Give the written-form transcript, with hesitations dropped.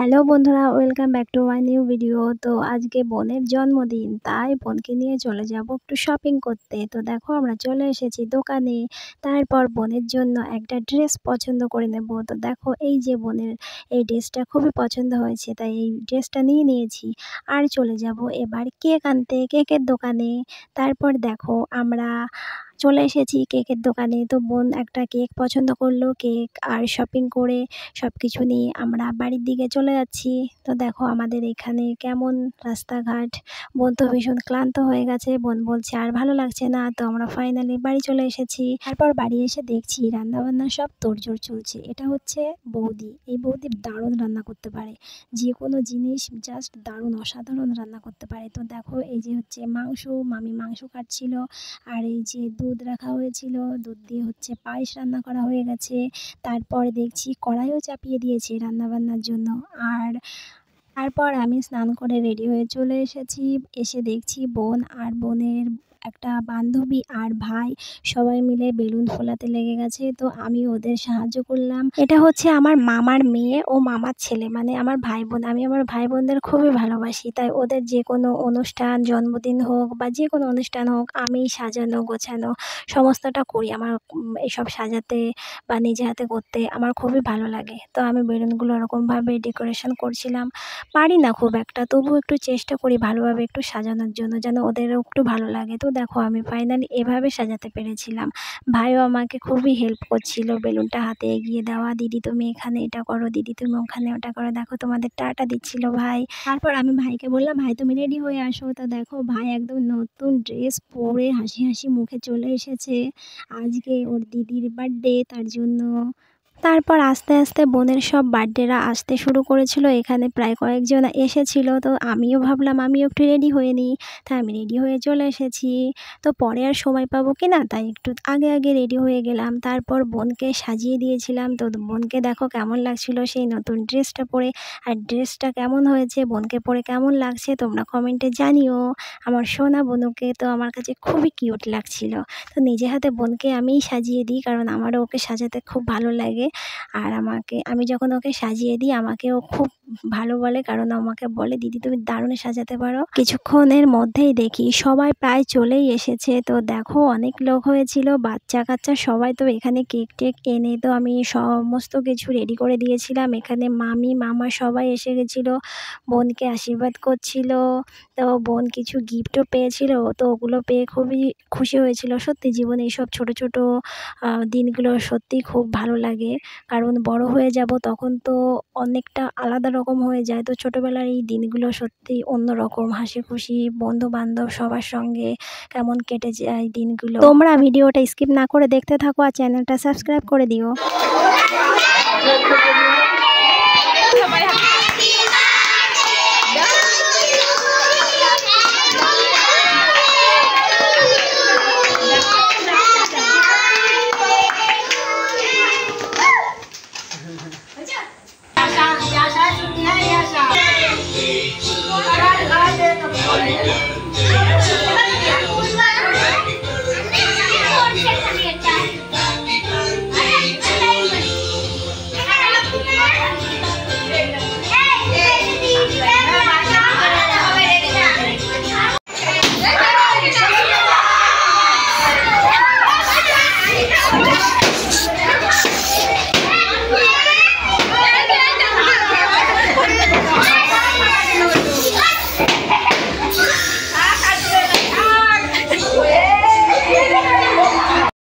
Hello বন্ধুরা, welcome back to my new video. তো আজকে বোনের জন্মদিন, তাই বোনকে নিয়ে চলে যাব একটু শপিং করতে। তো দেখো আমরা চলে এসেছি দোকানে। তারপর বোনের জন্য একটা ড্রেস পছন্দ করে নেব। তো দেখো এই যে বোনের এই ড্রেসটা খুবই পছন্দ হয়েছে, তাই এই ড্রেসটা নিয়ে নিয়েছি। আর চলে যাব এবার কেক আনতে, কেকের দোকানে। তারপর দেখো আমরা চলে এসেছি কেকের দোকানে। তো বোন একটা কেক পছন্দ করলো, কেক আর শপিং করে সব কিছু নিয়ে আমরা বাড়ির দিকে চলে যাচ্ছি। তো দেখো আমাদের এখানে কেমন রাস্তাঘাট। বোন তো ভীষণ ক্লান্ত হয়ে গেছে, বোন বলছে আর ভালো লাগছে না। তো আমরা ফাইনালি বাড়ি চলে এসেছি। তারপর বাড়ি এসে দেখছি রান্নাবান্না সব তোড়জোড় চলছে। এটা হচ্ছে বৌদি, এই বৌদি দারুণ রান্না করতে পারে, যে কোনো জিনিস জাস্ট দারুণ অসাধারণ রান্না করতে পারে। তো দেখো এই যে হচ্ছে মাংস, মামি মাংস কাটছিল। আর এই যে দুধ রাখা হয়েছিল, দুধ দিয়ে হচ্ছে পায়েস রান্না করা হয়ে গেছে। তারপর দেখছি কড়াইও চাপিয়ে দিয়েছে রান্নাবান্নার জন্য। আর তারপর আমি স্নান করে রেডি হয়ে চলে এসেছি। এসে দেখছি বোন আর বোনের একটা বান্ধবী আর ভাই সবাই মিলে বেলুন ফোলাতে লেগে গেছে। তো আমি ওদের সাহায্য করলাম। এটা হচ্ছে আমার মামার মেয়ে ও মামার ছেলে, মানে আমার ভাই বোন। আমি আমার ভাই বোনদের খুবই ভালোবাসি, তাই ওদের যে কোনো অনুষ্ঠান, জন্মদিন হোক বা যে কোনো অনুষ্ঠান হোক, আমি সাজানো গোছানো সমস্তটা করি। আমার এসব সাজাতে বা নিজে হাতে করতে আমার খুবই ভালো লাগে। তো আমি বেলুনগুলো ওরকমভাবে ডেকোরেশন করছিলাম। পারি না খুব একটা, তবুও একটু চেষ্টা করি ভালোভাবে একটু সাজানোর জন্য, যেন ওদেরও একটু ভালো লাগে। তো দেখো আমি ফাইনালি এভাবে সাজাতে পেরেছিলাম। ভাইও আমাকে খুবই হেল্প করছিল বেলুনটা হাতে এগিয়ে দেওয়া, দিদি তুমি এখানে এটা করো, দিদি তুমি ওখানে ওটা করো, দেখো তোমাদের টাটা দিচ্ছিল ভাই। তারপর আমি ভাইকে বললাম ভাই তুমি রেডি হয়ে আসো। তো দেখো ভাই একদম নতুন ড্রেস পরে হাসি হাসি মুখে চলে এসেছে। আজকে ওর দিদির বার্থডে, তার জন্য। তারপর আস্তে আস্তে বোনের সব বার্থডেরা আসতে শুরু করেছিল। এখানে প্রায় কয়েকজন এসেছিল। তো আমিও ভাবলাম আমিও একটু রেডি হয়ে নিই, তাই আমি রেডি হয়ে চলে এসেছি। তো পরে আর সময় পাবো কি না, তাই একটু আগে আগে রেডি হয়ে গেলাম। তারপর বোনকে সাজিয়ে দিয়েছিলাম। তো বোনকে দেখো কেমন লাগছিল সেই নতুন ড্রেসটা পরে। আর ড্রেসটা কেমন হয়েছে, বোনকে পরে কেমন লাগছে তোমরা কমেন্টে জানিও। আমার সোনা বোনকে তো আমার কাছে খুবই কিউট লাগছিল। তো নিজে হাতে বোনকে আমিই সাজিয়ে দিই, কারণ আমারও ওকে সাজাতে খুব ভালো লাগে। আর আমি যখন ওকে সাজিয়ে দিই আমাকে ও খুব ভালো বলে, কারণ আমাকে বলে দিদি তুমি দারুণ সাজাতে পারো। কিছুক্ষণের মধ্যেই দেখি সবাই প্রায় চলেই এসেছে। তো দেখো অনেক লোক হয়েছিল, বাচ্চা কাচ্চা সবাই। তো এখানে কেক টেক এনে তো আমি সমস্ত কিছু রেডি করে দিয়েছিলাম। এখানে মামি মামা সবাই এসে গেছিলো, বোনকে আশীর্বাদ করছিল। তো বোন কিছু গিফটও পেয়েছিল, তো ওগুলো পেয়ে খুবই খুশি হয়েছিল। সত্যি জীবনে এইসব ছোট ছোট দিনগুলো সত্যিই খুব ভালো লাগে, কারণ বড় হয়ে যাব তখন তো অনেকটা আলাদা রকম হয়ে যায়। তো ছোটোবেলার এই দিনগুলো সত্যিই অন্যরকম, হাসি খুশি বন্ধু বান্ধব সবার সঙ্গে কেমন কেটে যায় দিনগুলো। তোমরা ভিডিওটা স্কিপ না করে দেখতে থাকো আর চ্যানেলটা সাবস্ক্রাইব করে দিও। সবাই